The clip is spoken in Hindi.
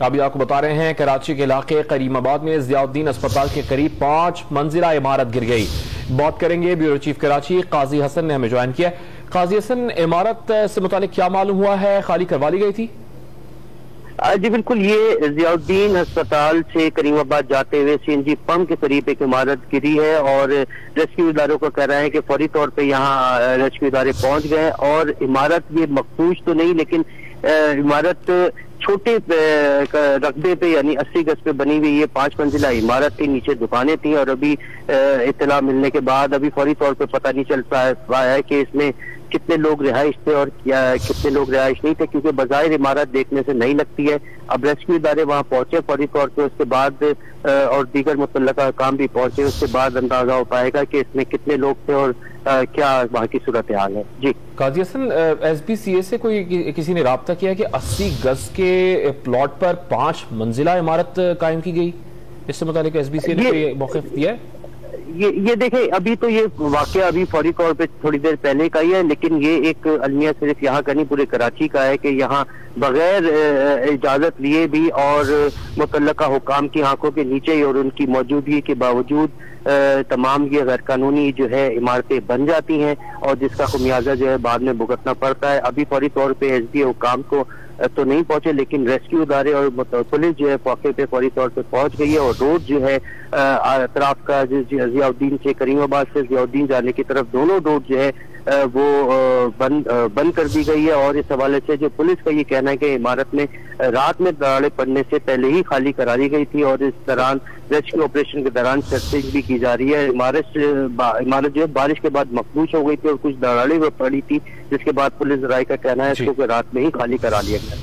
अभी आपको बता रहे हैं कराची के इलाके करीमाबाद में जियाउद्दीन अस्पताल के करीब 5 मंजिला इमारत गिर गई। बात करेंगे ब्यूरो चीफ कराची काजी हसन ने हमें ज्वाइन किया। काजी हसन, इमारत से मुतालिक क्या मालूम हुआ है, खाली करवा ली गई थी? जी बिल्कुल, ये जियाउद्दीन अस्पताल से करीमाबाद जाते हुए सीएनजी पंप के करीब एक इमारत गिरी है और रेस्क्यू इदारों का कह रहा है कि फौरी तौर पे यहाँ रेस्क्यू इदारे पहुंच गए और इमारत ये मखदूश तो नहीं, लेकिन इमारत छोटे रकबे पे यानी 80 गज पे बनी हुई ये 5 मंजिला इमारत थी। नीचे दुकानें थी और अभी इत्तला मिलने के बाद अभी फौरी तौर पे पता नहीं चल पाया है कि इसमें कितने लोग रिहाइश थे और कितने लोग रिहाइश नहीं थे, क्योंकि बाज़ाहिर इमारत देखने से नहीं लगती है। अब रेस्क्यू इदारे वहाँ पहुंचे फौरी तौर पे, उसके बाद और दीगर मुतल्लका काम भी पहुंचे, उसके बाद अंदाजा हो पाएगा कि इसमें कितने लोग थे और क्या वहाँ की सूरत हाल है। जी काजी हसन, SBCA से कोई किसी ने राब्ता किया कि 80 गज के प्लॉट पर 5 मंजिला इमारत कायम की गई? इससे मुतालिक SBCA ने कोई मौक़िफ़ दिया है? ये देखें, अभी तो ये वाकया अभी फौरी तौर पे थोड़ी देर पहले का ही है, लेकिन ये एक अलमिया सिर्फ यहाँ का नहीं पूरे कराची का है कि यहाँ बगैर इजाजत लिए भी और मुतल्लका हुकाम की आंखों के नीचे ही और उनकी मौजूदगी के बावजूद तमाम ये गैर कानूनी जो है इमारतें बन जाती हैं और जिसका खुमियाजा जो है बाद में भुगतना पड़ता है। अभी फौरी तौर पे SBA हुकाम को तो नहीं पहुंचे, लेकिन रेस्क्यू इदारे और पुलिस जो है मौके पे फौरी तौर पे पहुंच गई है और रोड जो है अतराफ का जियाउद्दीन से करीमाबाद से जियाउद्दीन जाने की तरफ दोनों रोड जो है वो बंद कर दी गई है। और इस हवाले से जो पुलिस का ये कहना है कि इमारत में रात में दरारें पड़ने से पहले ही खाली करा दी गई थी और इस दौरान रेस्क्यू ऑपरेशन के दौरान सर्चिंग भी की जा रही है। इमारत जो है बारिश के बाद मखदूश हो गई थी और कुछ दरारें पड़ी थी, जिसके बाद पुलिस राय का कहना है इसको रात में ही खाली करा लिया गया था।